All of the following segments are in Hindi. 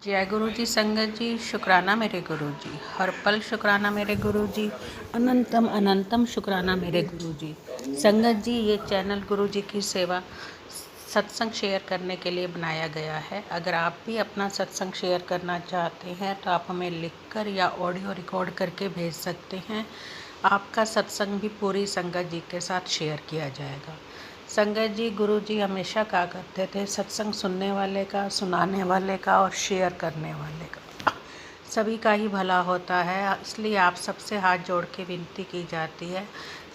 जय गुरु जी। संगत जी, शुक्राना मेरे गुरु जी। हर पल शुक्राना मेरे गुरु जी। अनंतम अनंतम शुक्राना मेरे गुरु जी। संगत जी, ये चैनल गुरु जी की सेवा सत्संग शेयर करने के लिए बनाया गया है। अगर आप भी अपना सत्संग शेयर करना चाहते हैं तो आप हमें लिखकर या ऑडियो रिकॉर्ड करके भेज सकते हैं। आपका सत्संग भी पूरी संगत जी के साथ शेयर किया जाएगा। संगत जी, गुरु जी हमेशा कहा करते थे, सत्संग सुनने वाले का, सुनाने वाले का और शेयर करने वाले का सभी का ही भला होता है। इसलिए आप सबसे हाथ जोड़ के विनती की जाती है,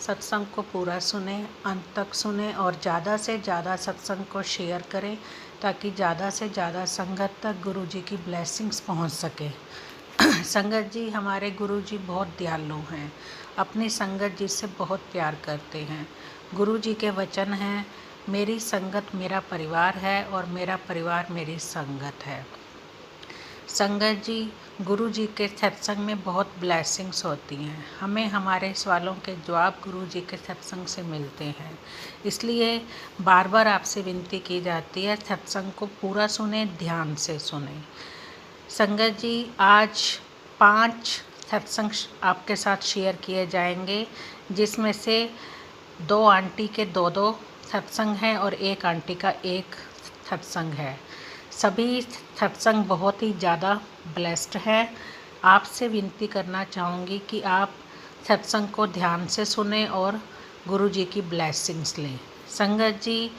सत्संग को पूरा सुने, अंत तक सुने और ज़्यादा से ज़्यादा सत्संग को शेयर करें ताकि ज़्यादा से ज़्यादा संगत तक गुरु जी की ब्लेसिंग्स पहुंच सके। संगत जी, हमारे गुरु जी बहुत दयालु हैं, अपनी संगत जी से बहुत प्यार करते हैं। गुरु जी के वचन हैं, मेरी संगत मेरा परिवार है और मेरा परिवार मेरी संगत है। संगत जी, गुरु जी के सत्संग में बहुत ब्लेसिंग्स होती हैं। हमें हमारे सवालों के जवाब गुरु जी के सत्संग से मिलते हैं। इसलिए बार बार आपसे विनती की जाती है, सत्संग को पूरा सुने, ध्यान से सुने। संगत जी, आज 5 सत्संग आपके साथ शेयर किए जाएंगे, जिसमें से 2 आंटी के 2-2 सत्संग हैं और 1 आंटी का 1 सत्संग है। सभी सत्संग बहुत ही ज़्यादा ब्लेस्ड है। आपसे विनती करना चाहूँगी कि आप सत्संग को ध्यान से सुने और गुरु जी की ब्लेसिंग्स लें। संगत जी,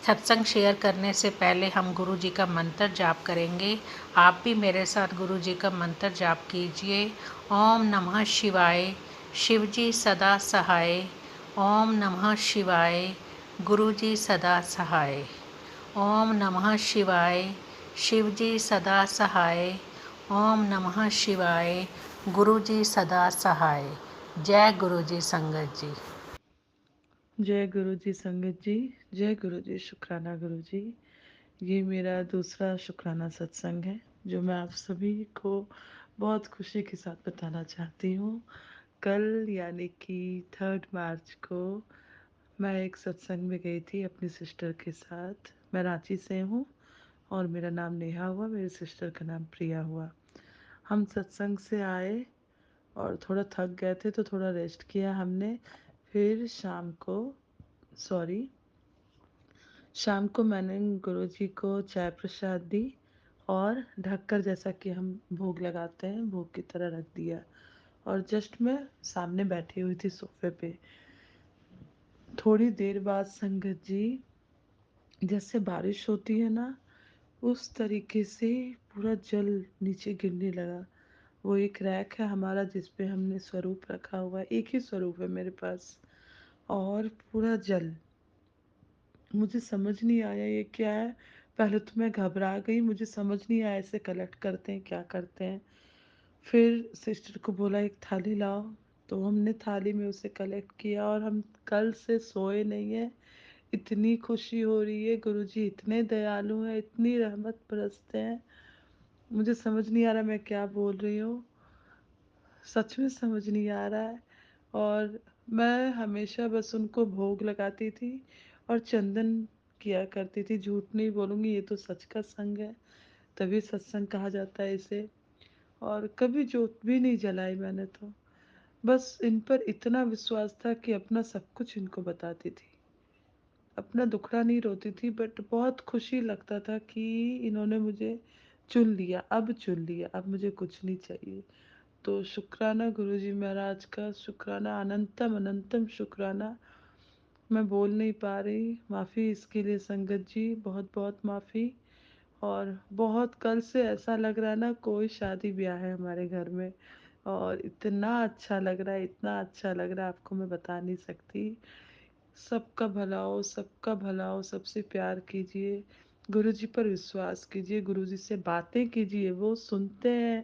सत्संग शेयर करने से पहले हम गुरु जी का मंत्र जाप करेंगे। आप भी मेरे साथ गुरु जी का मंत्र जाप कीजिए। ओम नमः शिवाय, शिव जी सदा सहाय। ओम नमः शिवाय, गुरु जी सदा सहाय। ओम नमः शिवाय, शिव जी सदा सहाय। ओम नमः शिवाय, गुरु जी सदा सहाय। जय गुरु जी। संगत जी, जय गुरु जी। संगत जी, जय गुरु जी। शुक्राना गुरु जी। ये मेरा दूसरा शुक्राना सत्संग है जो मैं आप सभी को बहुत खुशी के साथ बताना चाहती हूँ। कल यानी कि 3 मार्च को मैं एक सत्संग में गई थी अपनी सिस्टर के साथ। मैं रांची से हूँ और मेरा नाम नेहा हुआ, मेरी सिस्टर का नाम प्रिया हुआ। हम सत्संग से आए और थोड़ा थक गए थे तो थोड़ा रेस्ट किया हमने। फिर सॉरी शाम को मैंने गुरुजी को चाय प्रसाद दी और ढककर, जैसा कि हम भोग लगाते हैं, भोग की तरह रख दिया। और जस्ट मैं सामने बैठी हुई थी सोफे पे। थोड़ी देर बाद संगत जी, जैसे बारिश होती है ना, उस तरीके से पूरा जल नीचे गिरने लगा। वो एक रैक है हमारा जिस पे हमने स्वरूप रखा हुआ है, एक ही स्वरूप है मेरे पास। और पूरा जल, मुझे समझ नहीं आया ये क्या है। पहले तो मैं घबरा गई, मुझे समझ नहीं आया इसे कलेक्ट करते हैं क्या करते हैं। फिर सिस्टर को बोला एक थाली लाओ, तो हमने थाली में उसे कलेक्ट किया। और हम कल से सोए नहीं है। इतनी खुशी हो रही है, गुरुजी इतने दयालु हैं, इतनी रहमत बरसते हैं। मुझे समझ नहीं आ रहा मैं क्या बोल रही हूँ, सच में समझ नहीं आ रहा है। और मैं हमेशा बस उनको भोग लगाती थी और चंदन किया करती थी। झूठ नहीं बोलूँगी, ये तो सच का संग है, तभी सत्संग कहा जाता है इसे। और कभी जोत भी नहीं जलाई मैंने, तो बस इन पर इतना विश्वास था कि अपना सब कुछ इनको बताती थी। अपना दुखड़ा नहीं रोती थी, बट बहुत खुशी लगता था कि इन्होंने मुझे चुन लिया, अब चुन लिया, अब मुझे कुछ नहीं चाहिए। तो शुक्राना गुरुजी महाराज का, शुक्राना, अनंतम अनंतम शुक्राना। मैं बोल नहीं पा रही, माफ़ी इसके लिए संगत जी, बहुत बहुत माफ़ी। और बहुत कल से ऐसा लग रहा है ना कोई शादी ब्याह है हमारे घर में। और इतना अच्छा लग रहा है, इतना अच्छा लग रहा है, आपको मैं बता नहीं सकती। सबका भला हो, सबका भला हो, सबसे प्यार कीजिए, गुरुजी पर विश्वास कीजिए, गुरुजी से बातें कीजिए। वो सुनते हैं,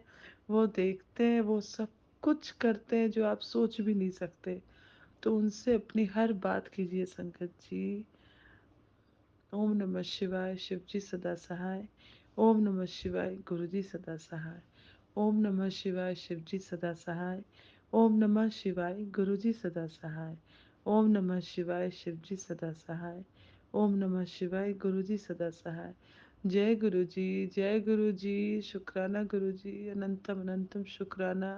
वो देखते हैं, वो सब कुछ करते हैं जो आप सोच भी नहीं सकते। तो उनसे अपनी हर बात कीजिए संगत जी। ओम नमः शिवाय, शिव जी सदा सहाय। ओम नमः शिवाय, गुरु जी सदा सहाय। ओम नमः शिवाय, शिव जी सदा सहाय। ओम नमः शिवाय, गुरु जी सदा सहाय। ओम नमः शिवाय, शिव जी सदा सहाय। ओम नमः शिवाय, गुरु जी सदा सहाय। जय गुरु जी, शुक्राना गुरु जी, अनंतम अनंतम शुक्राना।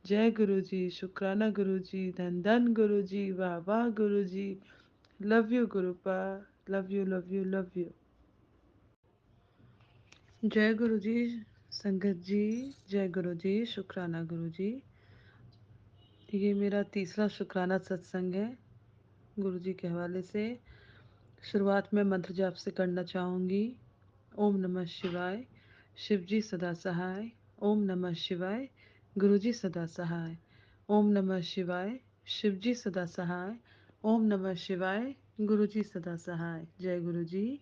जय गुरु जी, शुक्राना गुरु जी, धन धन गुरु जी, वाह वाह गुरु जी। लव यू गुरुपा, love you love you love you. जय गुरु जी संगत जी, जय गुरु जी, शुक्राना गुरु जी। ये मेरा तीसरा शुक्राना सत्संग है गुरु जी के हवाले से। शुरुआत में मंत्र जाप से करना चाहूँगी। ओम नमः शिवाय, शिव जी सदा सहाय। ओम नमः शिवाय, गुरु जी सदा सहाय। ओम नमः शिवाय, शिव जी सदा सहाय। ओम नमः शिवाय, गुरु जी सदा सहाय। जय गुरु जी।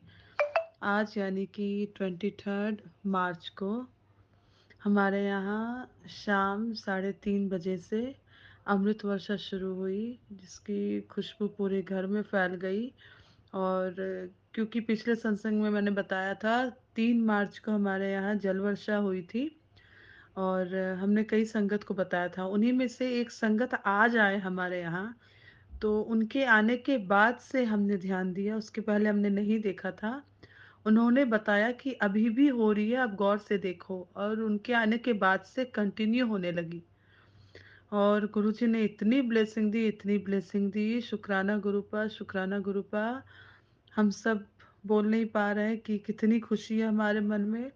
आज यानी कि 23 मार्च को हमारे यहाँ शाम 3:30 बजे से अमृत वर्षा शुरू हुई, जिसकी खुशबू पूरे घर में फैल गई। और क्योंकि पिछले सत्संग में मैंने बताया था 3 मार्च को हमारे यहाँ जल वर्षा हुई थी, और हमने कई संगत को बताया था, उन्हीं में से एक संगत आज आए हमारे यहाँ। तो उनके आने के बाद से हमने ध्यान दिया, उसके पहले हमने नहीं देखा था। उन्होंने बताया कि अभी भी हो रही है, आप गौर से देखो, और उनके आने के बाद से कंटिन्यू होने लगी। और गुरुजी ने इतनी ब्लेसिंग दी, इतनी ब्लेसिंग दी, शुक्राना गुरुपा, शुक्राना गुरुपा। हम सब बोल नहीं पा रहे हैं कि कितनी खुशी है हमारे मन में।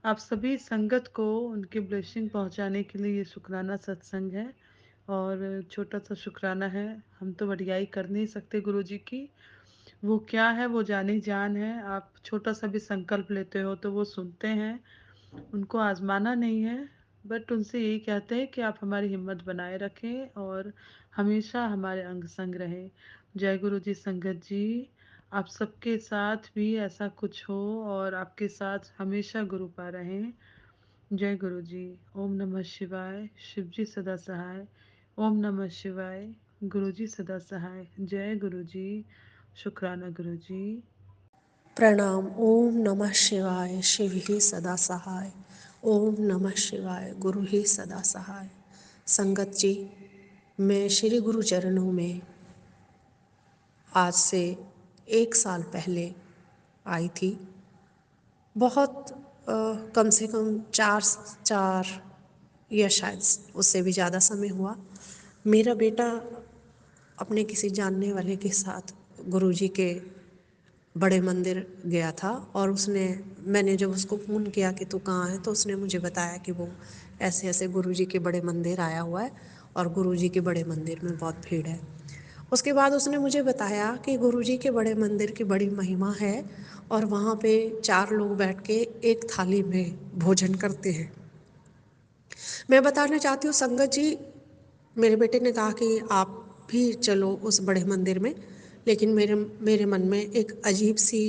आप सभी संगत को उनकी ब्लेसिंग पहुंचाने के लिए ये शुक्राना सत्संग है। और छोटा सा शुक्राना है, हम तो बढ़ियाई कर नहीं सकते गुरु जी की। वो क्या है, वो जानी जान है। आप छोटा सा भी संकल्प लेते हो तो वो सुनते हैं, उनको आजमाना नहीं है। बट उनसे यही कहते हैं कि आप हमारी हिम्मत बनाए रखें और हमेशा हमारे अंग संग रहें। जय गुरु जी संगत जी, आप सबके साथ भी ऐसा कुछ हो और आपके साथ हमेशा गुरु पा रहें। जय गुरु जी। ओम नमः शिवाय, शिव जी सदा सहाय। ओम नमः शिवाय, गुरु जी सदा सहाय। जय गुरु जी, शुक्राना गुरु जी। प्रणाम। ओम नमः शिवाय, शिव ही सदा सहाय। ओम नमः शिवाय, गुरु ही सदा सहाय। संगत जी, मैं श्री गुरु चरणों में आज से 1 साल पहले आई थी। बहुत कम से कम चार चार या शायद उससे भी ज़्यादा समय हुआ। मेरा बेटा अपने किसी जानने वाले के साथ गुरुजी के बड़े मंदिर गया था, और मैंने जब उसको फ़ोन किया कि तू कहाँ है, तो उसने मुझे बताया कि वो ऐसे ऐसे गुरुजी के बड़े मंदिर आया हुआ है, और गुरुजी के बड़े मंदिर में बहुत भीड़ है। उसके बाद उसने मुझे बताया कि गुरुजी के बड़े मंदिर की बड़ी महिमा है, और वहाँ पे 4 लोग बैठ के एक थाली में भोजन करते हैं। मैं बताना चाहती हूँ संगत जी, मेरे बेटे ने कहा कि आप भी चलो उस बड़े मंदिर में, लेकिन मेरे मेरे मन में एक अजीब सी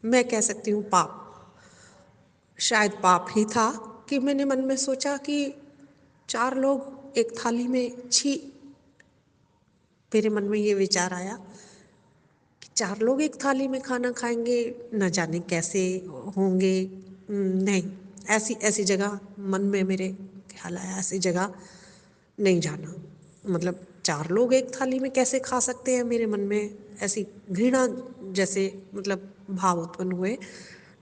मैं कह सकती हूँ पाप, शायद पाप ही था, कि मैंने मन में सोचा कि 4 लोग एक थाली में, छी। मेरे मन में ये विचार आया कि 4 लोग एक थाली में खाना खाएंगे, न जाने कैसे होंगे। नहीं, ऐसी ऐसी जगह मन में मेरे ख्याल आया, ऐसी जगह नहीं जाना। मतलब 4 लोग एक थाली में कैसे खा सकते हैं, मेरे मन में ऐसी घृणा जैसे मतलब भाव उत्पन्न हुए,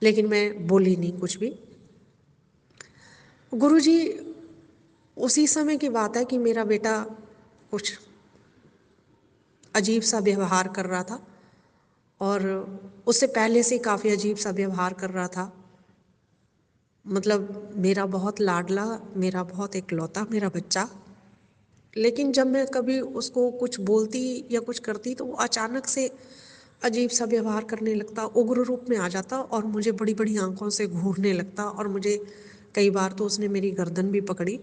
लेकिन मैं बोली नहीं कुछ भी। गुरुजी, उसी समय की बात है कि मेरा बेटा कुछ अजीब सा व्यवहार कर रहा था, और उससे पहले से काफ़ी अजीब सा व्यवहार कर रहा था। मतलब मेरा बहुत लाडला, मेरा बहुत इकलौता मेरा बच्चा, लेकिन जब मैं कभी उसको कुछ बोलती या कुछ करती तो वो अचानक से अजीब सा व्यवहार करने लगता, उग्र रूप में आ जाता, और मुझे बड़ी बड़ी आंखों से घूरने लगता, और मुझे कई बार तो उसने मेरी गर्दन भी पकड़ी।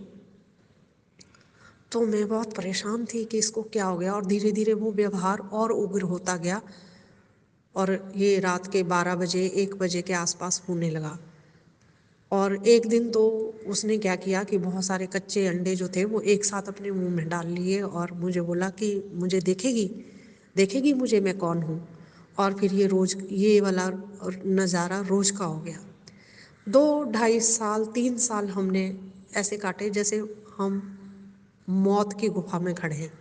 तो मैं बहुत परेशान थी कि इसको क्या हो गया, और धीरे धीरे वो व्यवहार और उग्र होता गया, और ये रात के 12 बजे 1 बजे के आसपास होने लगा। और एक दिन तो उसने क्या किया कि बहुत सारे कच्चे अंडे जो थे वो एक साथ अपने मुंह में डाल लिए, और मुझे बोला कि मुझे देखेगी, देखेगी मुझे, मैं कौन हूँ। और फिर ये वाला नज़ारा रोज का हो गया। 2 ढाई साल 3 साल हमने ऐसे काटे जैसे हम मौत की गुफा में खड़े हैं,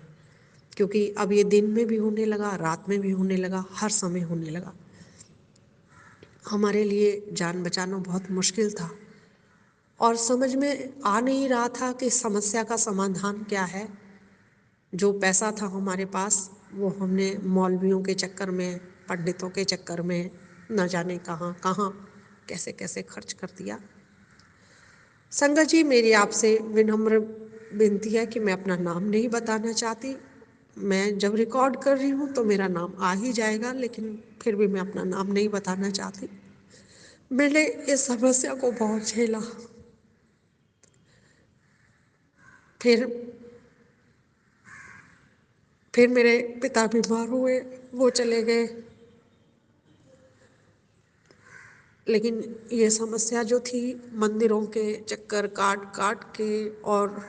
क्योंकि अब ये दिन में भी होने लगा, रात में भी होने लगा, हर समय होने लगा। हमारे लिए जान बचाना बहुत मुश्किल था और समझ में आ नहीं रहा था कि समस्या का समाधान क्या है। जो पैसा था हमारे पास वो हमने मौलवियों के चक्कर में, पंडितों के चक्कर में न जाने कहाँ कहाँ कैसे कैसे खर्च कर दिया। संगत जी, मेरी आपसे विनम्र विनती है कि मैं अपना नाम नहीं बताना चाहती। मैं जब रिकॉर्ड कर रही हूँ तो मेरा नाम आ ही जाएगा, लेकिन फिर भी मैं अपना नाम नहीं बताना चाहती। मैंने इस समस्या को बहुत झेला। फिर फिर मेरे पिता बीमार हुए, वो चले गए। लेकिन ये समस्या जो थी, मंदिरों के चक्कर काट काट के और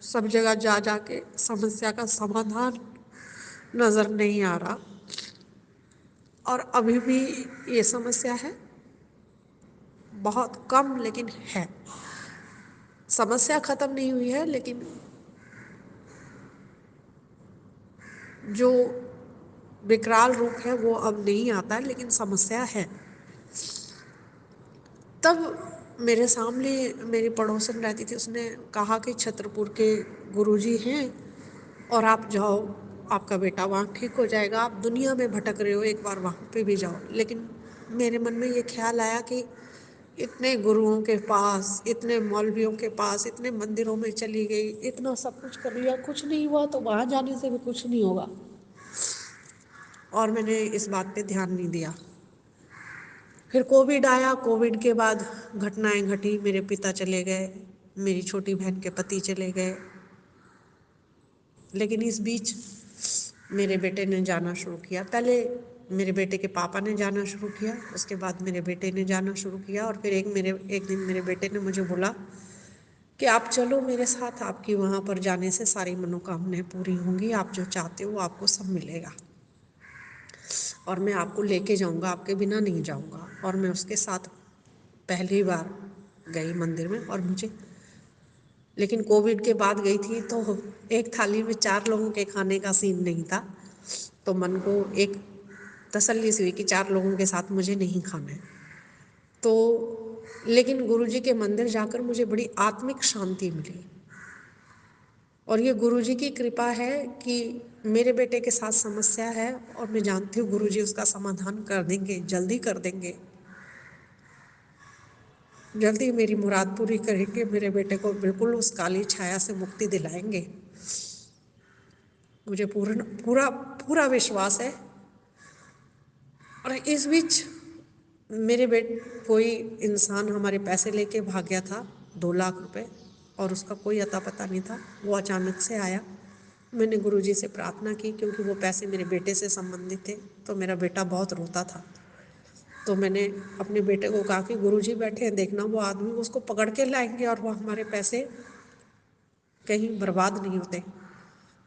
सब जगह जा जा के समस्या का समाधान नज़र नहीं आ रहा। और अभी भी ये समस्या है, बहुत कम लेकिन है। समस्या ख़त्म नहीं हुई है, लेकिन जो विकराल रूप है वो अब नहीं आता है, लेकिन समस्या है। तब मेरे सामने मेरी पड़ोसन रहती थी, उसने कहा कि छतरपुर के गुरुजी हैं और आप जाओ, आपका बेटा वहाँ ठीक हो जाएगा। आप दुनिया में भटक रहे हो, एक बार वहाँ पे भी जाओ। लेकिन मेरे मन में ये ख्याल आया कि इतने गुरुओं के पास, इतने मौलवियों के पास, इतने मंदिरों में चली गई, इतना सब कुछ कर लिया, कुछ नहीं हुआ तो वहाँ जाने से भी कुछ नहीं होगा। और मैंने इस बात पे ध्यान नहीं दिया। फिर कोविड आया। कोविड के बाद घटनाएं घटी, मेरे पिता चले गए, मेरी छोटी बहन के पति चले गए। लेकिन इस बीच मेरे बेटे ने जाना शुरू किया। पहले मेरे बेटे के पापा ने जाना शुरू किया, उसके बाद मेरे बेटे ने जाना शुरू किया। और फिर एक दिन मेरे बेटे ने मुझे बोला कि आप चलो मेरे साथ, आपकी वहाँ पर जाने से सारी मनोकामनाएं पूरी होंगी, आप जो चाहते हो आपको सब मिलेगा, और मैं आपको लेके जाऊँगा, आपके बिना नहीं जाऊँगा। और मैं उसके साथ पहली बार गई मंदिर में। और मुझे, लेकिन कोविड के बाद गई थी तो एक थाली में 4 लोगों के खाने का सीन नहीं था, तो मन को एक तसल्ली सी हुई कि 4 लोगों के साथ मुझे नहीं खाना है। तो लेकिन गुरुजी के मंदिर जाकर मुझे बड़ी आत्मिक शांति मिली। और ये गुरुजी की कृपा है कि मेरे बेटे के साथ समस्या है और मैं जानती हूँ गुरुजी उसका समाधान कर देंगे, जल्दी कर देंगे, जल्दी मेरी मुराद पूरी करेंगे, मेरे बेटे को बिल्कुल उस काली छाया से मुक्ति दिलाएंगे। मुझे पूर्ण पूरा पूरा विश्वास है। और इस बीच मेरे कोई इंसान हमारे पैसे लेके भाग गया था, 2 लाख रुपए, और उसका कोई अता पता नहीं था। वो अचानक से आया। मैंने गुरुजी से प्रार्थना की, क्योंकि वो पैसे मेरे बेटे से संबंधित थे, तो मेरा बेटा बहुत रोता था। तो मैंने अपने बेटे को कहा कि गुरुजी बैठे हैं, देखना वो आदमी उसको पकड़ के लाएंगे और वो हमारे पैसे कहीं बर्बाद नहीं होते।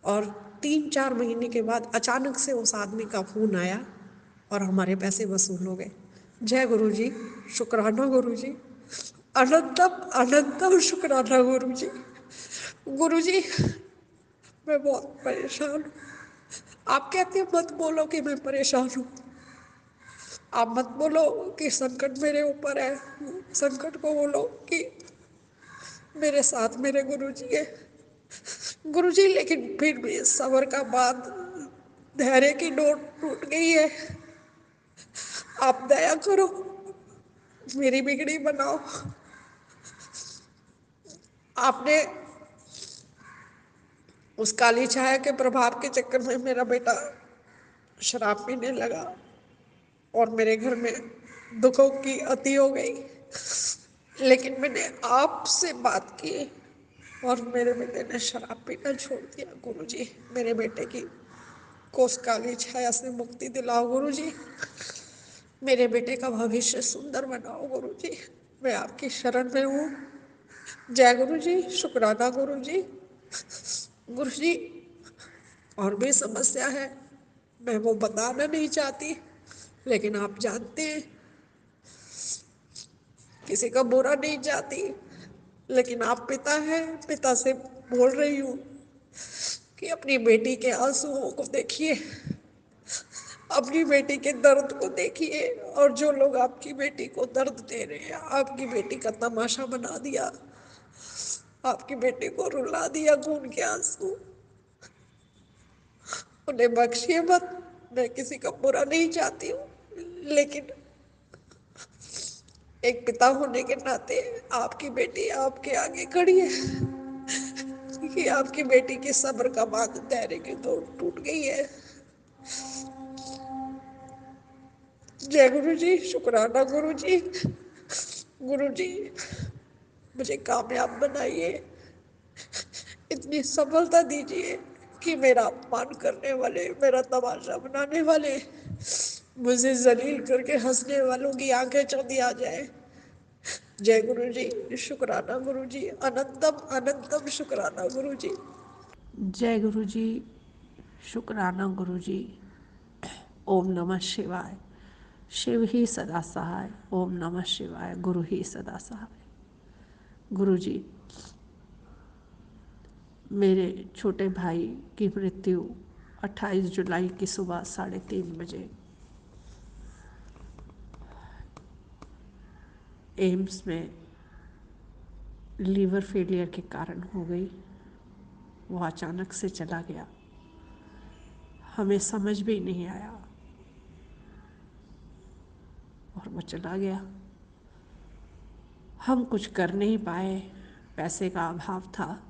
और 3-4 महीने के बाद अचानक से उस आदमी का फ़ोन आया और हमारे पैसे वसूल हो गए। जय गुरुजी, शुक्राना गुरुजी, अनंतम अनंतम शुक्राना गुरुजी। गुरुजी, मैं बहुत परेशान हूँ। आप कहते हैं मत बोलो कि मैं परेशान हूँ, आप मत बोलो कि संकट मेरे ऊपर है, संकट को बोलो कि मेरे साथ मेरे गुरुजी है। गुरुजी, लेकिन फिर भी सबर का बांध, धैर्य की डोर टूट गई है। आप दया करो, मेरी बिगड़ी बनाओ। आपने उस काली छाया के प्रभाव के चक्कर में मेरा बेटा शराब पीने लगा और मेरे घर में दुखों की अति हो गई। लेकिन मैंने आपसे बात की और मेरे बेटे ने शराब पीना छोड़ दिया। गुरुजी, मेरे बेटे की को उस काली छाया से मुक्ति दिलाओ गुरुजी, मेरे बेटे का भविष्य सुंदर बनाओ गुरुजी, मैं आपकी शरण में हूँ। जय गुरुजी, शुक्राना गुरुजी। गुरुजी, और भी समस्या है, मैं वो बताना नहीं चाहती, लेकिन आप जानते हैं किसी का बुरा नहीं चाहती, लेकिन आप पिता हैं, पिता से बोल रही हूँ कि अपनी बेटी के आंसुओं को देखिए, अपनी बेटी के दर्द को देखिए, और जो लोग आपकी बेटी को दर्द दे रहे हैं, आपकी बेटी का तमाशा बना दिया, आपकी बेटी को रुला दिया खून के आंसू, उन्हें बख्शिए मत। मैं किसी का बुरा नहीं चाहती हूँ, लेकिन एक पिता होने के नाते आपकी बेटी आपके आगे खड़ी है कि आपकी बेटी के सब्र का बांध धैर्य की तो टूट गई है। जय गुरु जी, शुक्राना गुरु जी। गुरु जी, मुझे कामयाब बनाइए, इतनी सफलता दीजिए कि मेरा अपमान करने वाले, मेरा तमाशा बनाने वाले, मुझे जलील करके हंसने वालों की आंखें चौंधी आ जाए। जय गुरु जी, शुक्राना गुरु जी, अनंतम अनंतम शुक्राना गुरु जी। जय गुरु जी, शुक्राना गुरु जी। ओम नमः शिवाय। शिव ही सदा सहाय। ओम नमः शिवाय। गुरु ही सदा सहाय। गुरु जी, मेरे छोटे भाई की मृत्यु 28 जुलाई की सुबह 3:30 बजे एम्स में लीवर फेलियर के कारण हो गई। वो अचानक से चला गया, हमें समझ भी नहीं आया और वो चला गया। हम कुछ कर नहीं पाए, पैसे का अभाव था,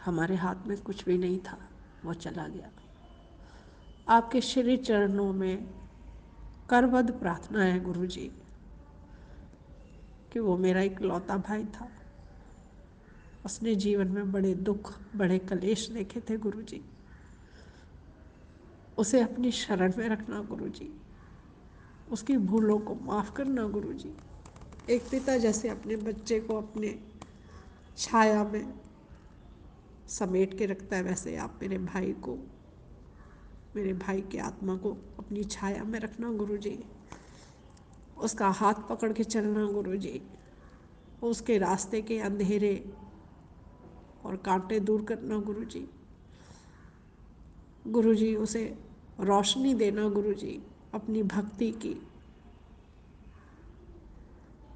हमारे हाथ में कुछ भी नहीं था, वो चला गया। आपके श्री चरणों में करबद्ध प्रार्थना है गुरु जी कि वो मेरा इकलौता भाई था। उसने जीवन में बड़े दुख, बड़े कलेश देखे थे गुरु जी। उसे अपनी शरण में रखना गुरु जी, उसकी भूलों को माफ़ करना गुरु जी। एक पिता जैसे अपने बच्चे को अपने छाया में समेट के रखता है, वैसे आप मेरे भाई को, मेरे भाई की आत्मा को अपनी छाया में रखना गुरु जी। उसका हाथ पकड़ के चलना गुरु जी। उसके रास्ते के अंधेरे और कांटे दूर करना गुरु जी। गुरु जी, उसे रोशनी देना गुरु जी अपनी भक्ति की।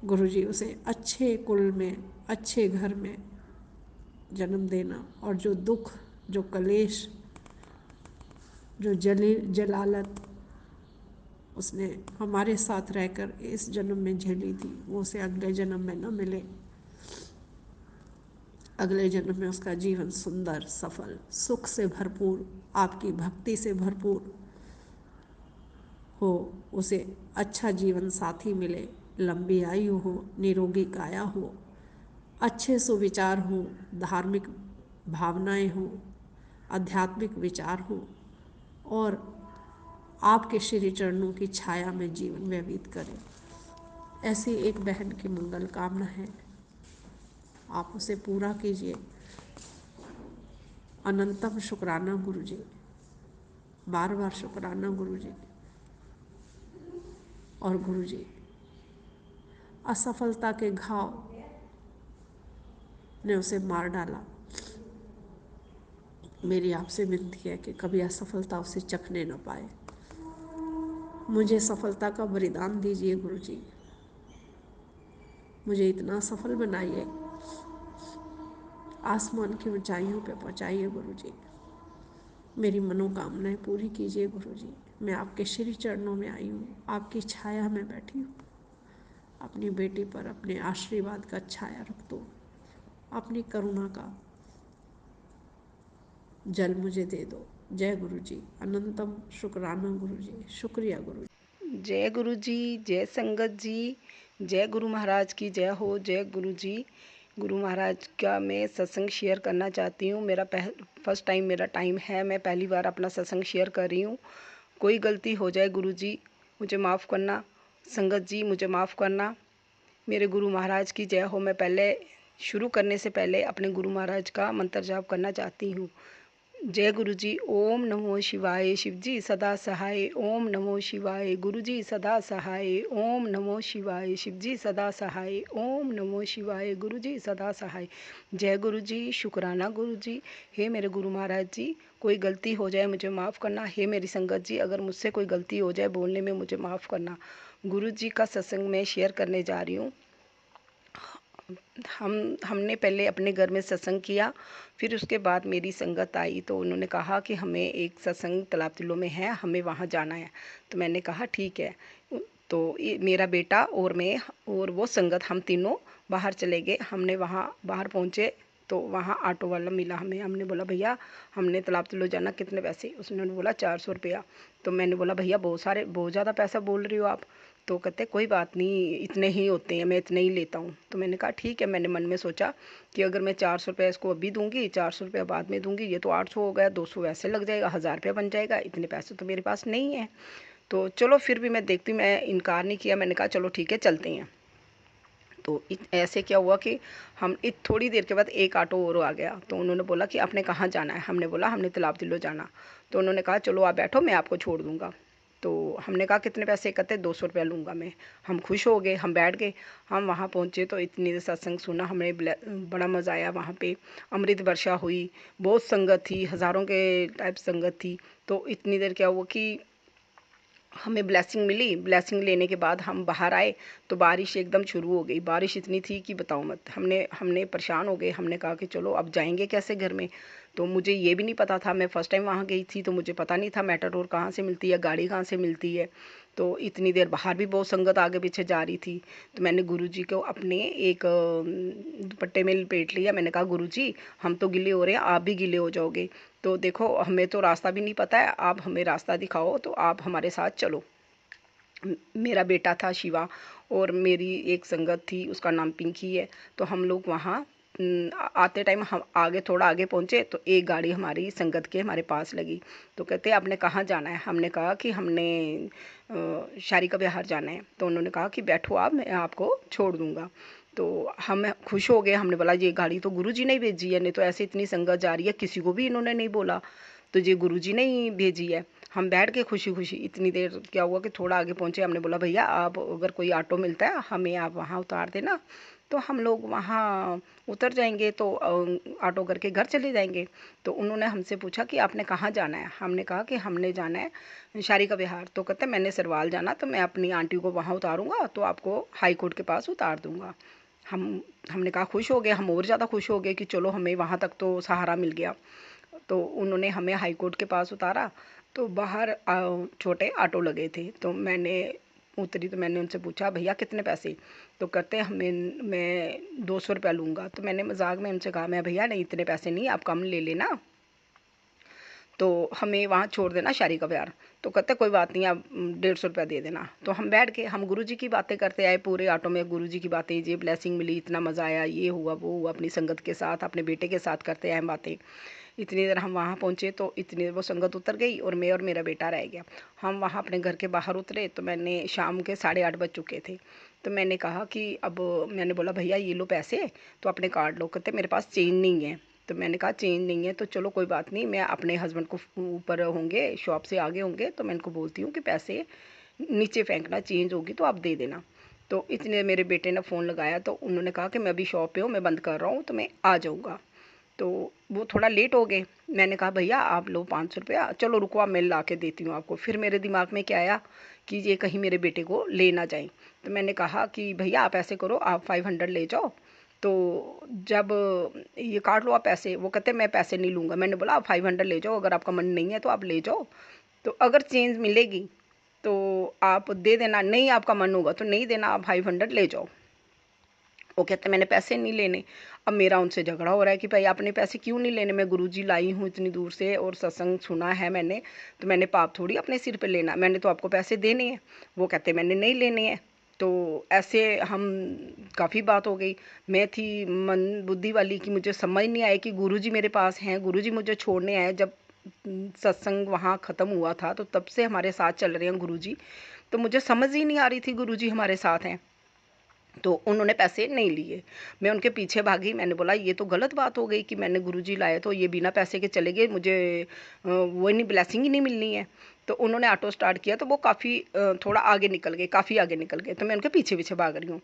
गुरु जी, उसे अच्छे कुल में, अच्छे घर में जन्म देना, और जो दुख, जो कलेश, जो जलालत उसने हमारे साथ रहकर इस जन्म में झेली थी, वो उसे अगले जन्म में न मिले। अगले जन्म में उसका जीवन सुंदर, सफल, सुख से भरपूर, आपकी भक्ति से भरपूर हो, उसे अच्छा जीवन साथी मिले, लंबी आयु हो, निरोगी काया हो, अच्छे सुविचार हो, धार्मिक भावनाएं हो, आध्यात्मिक विचार हो, और आपके श्री चरणों की छाया में जीवन व्यतीत करें। ऐसी एक बहन की मंगल कामना है, आप उसे पूरा कीजिए। अनंतम शुक्राना गुरु जी, बार बार शुक्राना गुरु जी। और गुरु जी, असफलता के घाव ने उसे मार डाला। मेरी आपसे विनती है कि कभी असफलता उसे चखने न पाए। मुझे सफलता का वरदान दीजिए गुरु जी, मुझे इतना सफल बनाइए, आसमान की ऊंचाइयों पे पहुंचाइए गुरु जी। मेरी मनोकामनाएं पूरी कीजिए गुरु जी। मैं आपके श्री चरणों में आई हूँ, आपकी छाया में बैठी हूँ। अपनी बेटी पर अपने आशीर्वाद का छाया रख दो, अपनी करुणा का जल मुझे दे दो। जय गुरु जी, अनंतम शुक्राना गुरु जी, शुक्रिया गुरु जी। जय गुरु जी, जय संगत जी, जय गुरु महाराज की जय हो। जय गुरु जी। गुरु महाराज का मैं सत्संग शेयर करना चाहती हूँ। मेरा फर्स्ट टाइम मेरा टाइम है, मैं पहली बार अपना सत्संग शेयर कर रही हूँ। कोई गलती हो जाए गुरु जी मुझे माफ़ करना, संगत जी मुझे माफ़ करना। मेरे गुरु महाराज की जय हो। मैं पहले शुरू करने से पहले अपने गुरु महाराज का मंत्र जाप करना चाहती हूँ। जय गुरु जी। ओम नमो शिवाय। शिव जी सदा सहाय। ओम नमो शिवाय। गुरु जी सदा सहाय। ओम नमो शिवाय। शिव जी सदा सहाय। ओम नमो शिवाय। गुरु जी सदा सहाय। जय गुरु जी। शुक्राना गुरु जी। हे मेरे गुरु महाराज जी, कोई गलती हो जाए मुझे माफ़ करना। हे मेरी संगत जी, अगर मुझसे कोई गलती हो जाए बोलने में, मुझे माफ़ करना। गुरु जी का सत्संग मैं शेयर करने जा रही हूँ। हमने पहले अपने घर में सत्संग किया, फिर उसके बाद मेरी संगत आई तो उन्होंने कहा कि हमें एक सत्संग तालाब तिल्लो में है, हमें वहाँ जाना है। तो मैंने कहा ठीक है। तो मेरा बेटा और मैं और वो संगत, हम तीनों बाहर चले गए। हमने वहाँ बाहर पहुँचे तो वहाँ ऑटो वाला मिला हमें। हमने बोला भैया हमने तालाब तिल्लो जाना, कितने पैसे? उसने बोला 400 रुपया। तो मैंने बोला भैया बहुत ज़्यादा पैसा बोल रही हो आप। तो कहते कोई बात नहीं, इतने ही होते हैं, मैं इतने ही लेता हूँ। तो मैंने कहा ठीक है। मैंने मन में सोचा कि अगर मैं 400 रुपये इसको अभी दूंगी, 400 रुपया बाद में दूंगी, ये तो 800 हो गया, 200 वैसे लग जाएगा, 1000 रुपया बन जाएगा। इतने पैसे तो मेरे पास नहीं है। तो चलो फिर भी मैं देखती हूँ, मैं इनकार नहीं किया। मैंने कहा चलो ठीक है चलते हैं। तो ऐसे क्या हुआ कि हम थोड़ी देर के बाद एक ऑटो और आ गया। तो उन्होंने बोला कि आपने कहाँ जाना है? हमने बोला हमने तालाब तिल्लो जाना। तो उन्होंने कहा चलो आप बैठो, मैं आपको छोड़ दूँगा। तो हमने कहा कितने पैसे? कहते 200 रुपया लूँगा मैं। हम खुश हो गए, हम बैठ गए। हम वहाँ पहुँचे तो इतनी देर सत्संग सुना हमने, बड़ा मज़ा आया। वहाँ पे अमृत वर्षा हुई, बहुत संगत थी, हज़ारों के टाइप संगत थी। तो इतनी देर क्या हुआ कि हमें ब्लेसिंग मिली। ब्लेसिंग लेने के बाद हम बाहर आए तो बारिश एकदम शुरू हो गई। बारिश इतनी थी कि बताओ मत। हमने परेशान हो गए। हमने कहा कि चलो अब जाएंगे कैसे घर में? तो मुझे ये भी नहीं पता था, मैं फ़र्स्ट टाइम वहाँ गई थी तो मुझे पता नहीं था मेटाडोर कहाँ से मिलती है, गाड़ी कहाँ से मिलती है। तो इतनी देर बाहर भी बहुत संगत आगे पीछे जा रही थी। तो मैंने गुरुजी को अपने एक दुपट्टे में लपेट लिया। मैंने कहा गुरुजी हम तो गीले हो रहे हैं, आप भी गीले हो जाओगे। तो देखो हमें तो रास्ता भी नहीं पता है, आप हमें रास्ता दिखाओ, तो आप हमारे साथ चलो। मेरा बेटा था शिवा और मेरी एक संगत थी, उसका नाम पिंकी है। तो हम लोग वहाँ आते टाइम हम आगे, थोड़ा आगे पहुँचे तो एक गाड़ी हमारी संगत के हमारे पास लगी। तो कहते आपने कहाँ जाना है? हमने कहा कि हमने शारी का बिहार जाना है। तो उन्होंने कहा कि बैठो आप, मैं आपको छोड़ दूँगा। तो हम खुश हो गए। हमने बोला ये गाड़ी तो गुरुजी ने ही भेजी है, नहीं तो ऐसे इतनी संगत जा रही है, किसी को भी इन्होंने नहीं बोला, तो ये गुरुजी ने ही भेजी है। हम बैठ के खुशी खुशी, इतनी देर क्या हुआ कि थोड़ा आगे पहुँचे। हमने बोला भैया आप अगर कोई ऑटो मिलता है हमें आप वहाँ उतार देना, तो हम लोग वहाँ उतर जाएंगे, तो ऑटो करके घर चले जाएंगे। तो उन्होंने हमसे पूछा कि आपने कहाँ जाना है? हमने कहा कि हमने जाना है शारी का बिहार। तो कहते मैंने सरवाल जाना, तो मैं अपनी आंटी को वहाँ उतारूँगा तो आपको हाई कोर्ट के पास उतार दूँगा। हमने कहा खुश हो गए, हम और ज़्यादा खुश हो गए कि चलो हमें वहाँ तक तो सहारा मिल गया। तो उन्होंने हमें हाई कोर्ट के पास उतारा। तो बाहर छोटे ऑटो लगे थे, तो मैंने उतरी तो मैंने उनसे पूछा भैया कितने पैसे? तो कहते मैं 200 रुपया लूँगा। तो मैंने मजाक में उनसे कहा मैं भैया नहीं इतने पैसे नहीं, आप कम ले लेना, तो हमें वहाँ छोड़ देना शारी का प्यार। तो कहते कोई बात नहीं, आप 150 रुपया दे देना। तो हम बैठ के हम गुरुजी की बातें करते आए पूरे ऑटो में। गुरुजी की बातें, ये ब्लेसिंग मिली, इतना मज़ा आया, ये हुआ वो हुआ, अपनी संगत के साथ अपने बेटे के साथ करते आए बातें। इतनी देर हम वहाँ पहुँचे तो इतनी देर वो संगत उतर गई और मैं और मेरा बेटा रह गया। हम वहाँ अपने घर के बाहर उतरे तो मैंने शाम के 8:30 बज चुके थे। तो मैंने कहा कि अब मैंने बोला भैया ये लो पैसे, तो अपने कार्ड लो। कहते मेरे पास चेंज नहीं है। तो मैंने कहा चेंज नहीं है तो चलो कोई बात नहीं, मैं अपने हस्बैंड को ऊपर होंगे शॉप से आगे होंगे तो मैं इनको बोलती हूँ कि पैसे नीचे फेंकना, चेंज होगी तो आप दे देना। तो इतने मेरे बेटे ने फ़ोन लगाया तो उन्होंने कहा कि मैं अभी शॉप पे हूँ, मैं बंद कर रहा हूँ, तो मैं आ जाऊँगा। तो वो थोड़ा लेट हो गए। मैंने कहा भैया आप लो 500 रुपया, चलो रुको आप मैं ला के देती हूँ आपको। फिर मेरे दिमाग में क्या आया कि ये कहीं मेरे बेटे को ले ना जाए। तो मैंने कहा कि भैया आप ऐसे करो, आप 500 ले जाओ, तो जब ये काट लो आप पैसे। वो कहते मैं पैसे नहीं लूँगा। मैंने बोला आप 500 ले जाओ, अगर आपका मन नहीं है तो आप ले जाओ, तो अगर चेंज मिलेगी तो आप दे देना, नहीं आपका मन होगा तो नहीं देना, आप 500 ले जाओ। वो कहते मैंने पैसे नहीं लेने। अब मेरा उनसे झगड़ा हो रहा है कि भाई आपने पैसे क्यों नहीं लेने, मैं गुरुजी लाई हूँ इतनी दूर से और सत्संग सुना है मैंने, तो मैंने पाप थोड़ी अपने सिर पे लेना, मैंने तो आपको पैसे देने हैं। वो कहते मैंने नहीं लेने हैं। तो ऐसे हम काफ़ी बात हो गई। मैं थी मन बुद्धि वाली कि मुझे समझ नहीं आया कि गुरुजी मेरे पास हैं, गुरुजी मुझे छोड़ने आए। जब सत्संग वहाँ ख़त्म हुआ था तो तब से हमारे साथ चल रहे हैं गुरुजी, तो मुझे समझ ही नहीं आ रही थी गुरुजी हमारे साथ हैं। तो उन्होंने पैसे नहीं लिए। मैं उनके पीछे भागी, मैंने बोला ये तो गलत बात हो गई कि मैंने गुरुजी लाए तो ये बिना पैसे के चले गए, मुझे वो नहीं, ब्लेसिंग ही नहीं मिलनी है। तो उन्होंने ऑटो स्टार्ट किया तो वो काफ़ी थोड़ा आगे निकल गए, काफ़ी आगे निकल गए, तो मैं उनके पीछे पीछे भाग रही हूँ।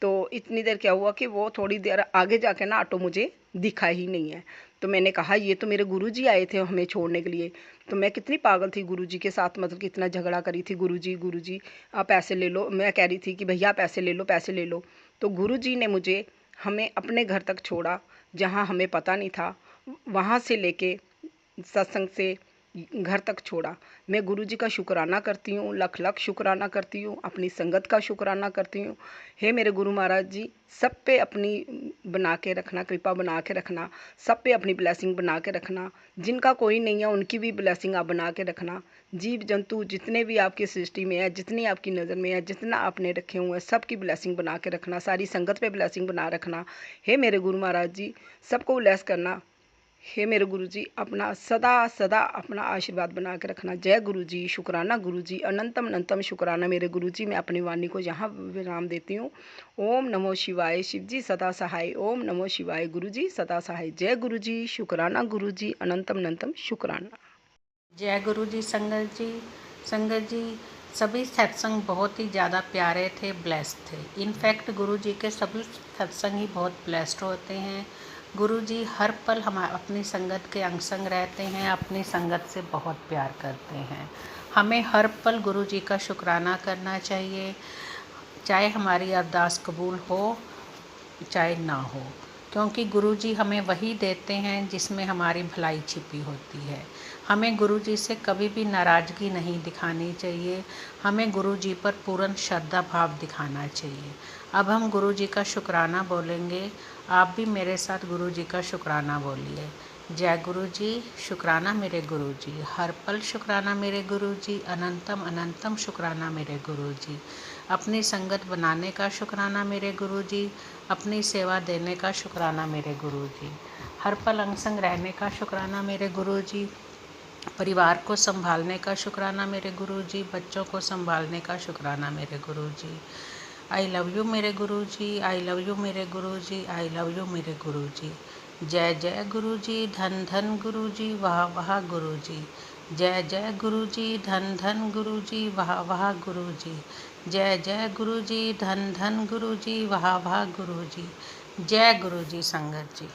तो इतनी देर क्या हुआ कि वो थोड़ी देर आगे जाके ना ऑटो मुझे दिखा ही नहीं है। तो मैंने कहा ये तो मेरे गुरुजी आए थे हमें छोड़ने के लिए। तो मैं कितनी पागल थी गुरुजी के साथ, मतलब कितना झगड़ा करी थी, गुरुजी गुरुजी आप पैसे ले लो, मैं कह रही थी कि भैया पैसे ले लो, पैसे ले लो। तो गुरुजी ने मुझे हमें अपने घर तक छोड़ा, जहाँ हमें पता नहीं था, वहाँ से लेके सत्संग से घर तक छोड़ा। मैं गुरुजी का शुक्राना करती हूँ, लख लख शुक्राना करती हूँ, अपनी संगत का शुक्राना करती हूँ। हे मेरे गुरु महाराज जी, सब पे अपनी बना के रखना, कृपा बना के रखना, सब पे अपनी ब्लेसिंग बना के रखना। जिनका कोई नहीं है उनकी भी ब्लेसिंग आप बना के रखना। जीव जंतु जितने भी आपकी सृष्टि में है, जितनी आपकी नज़र में है, जितना आपने रखे हुए हैं, सब की ब्लेसिंग बना के रखना, सारी संगत पे ब्लेसिंग बना रखना। हे मेरे गुरु महाराज जी, सबको ब्लेस करना। हे मेरे गुरुजी, अपना सदा सदा अपना आशीर्वाद बना के रखना। जय गुरुजी, शुक्राना गुरुजी, अनंतम अनंतम शुक्राना मेरे गुरुजी। मैं अपनी वाणी को यहाँ विराम देती हूँ। ओम नमो शिवाय, शिव जी सदा सहाय। ओम नमो शिवाय, गुरुजी सदा सहाय। जय गुरुजी, शुक्राना गुरुजी, अनंतम अनंतम शुक्राना। जय गुरु जी। संगत जी सभी सत्संग बहुत ही ज़्यादा प्यारे थे, ब्लेस्ड थे। इनफैक्ट गुरु जी के सभी सत्संग ही बहुत ब्लेस्ड होते हैं। गुरु जी हर पल हम अपनी संगत के अंग संग रहते हैं, अपनी संगत से बहुत प्यार करते हैं। हमें हर पल गुरु जी का शुक्राना करना चाहिए, चाहे हमारी अरदास कबूल हो चाहे ना हो, क्योंकि गुरु जी हमें वही देते हैं जिसमें हमारी भलाई छिपी होती है। हमें गुरु जी से कभी भी नाराज़गी नहीं दिखानी चाहिए, हमें गुरु जी पर पूर्ण श्रद्धा भाव दिखाना चाहिए। अब हम गुरु जी का शुक्राना बोलेंगे, आप भी मेरे साथ गुरु जी का शुक्राना बोलिए। जय गुरु जी, शुक्राना मेरे गुरु जी, हर पल शुक्राना मेरे गुरु जी, अनंतम अनंतम शुक्राना मेरे गुरु जी। अपनी संगत बनाने का शुक्राना मेरे गुरु जी, अपनी सेवा देने का शुक्राना मेरे गुरु जी, हर पल अंग संग रहने का शुक्राना मेरे गुरु जी, परिवार को संभालने का शुक्राना मेरे गुरु जी, बच्चों को संभालने का शुक्राना मेरे गुरु जी। आई लव यू मेरे गुरु जी, आई लव यू मेरे गुरु जी, आई लव यू मेरे गुरु जी। जय जय गुरु जी, धन धन गुरु जी, वाह वाह गुरु जी। जय जय गुरु जी, धन धन गुरु जी, वाह वाह गुरु जी। जय जय गुरु जी, धन धन गुरु जी, वाह वाह गुरु जी। जय गुरु जी संगत जी।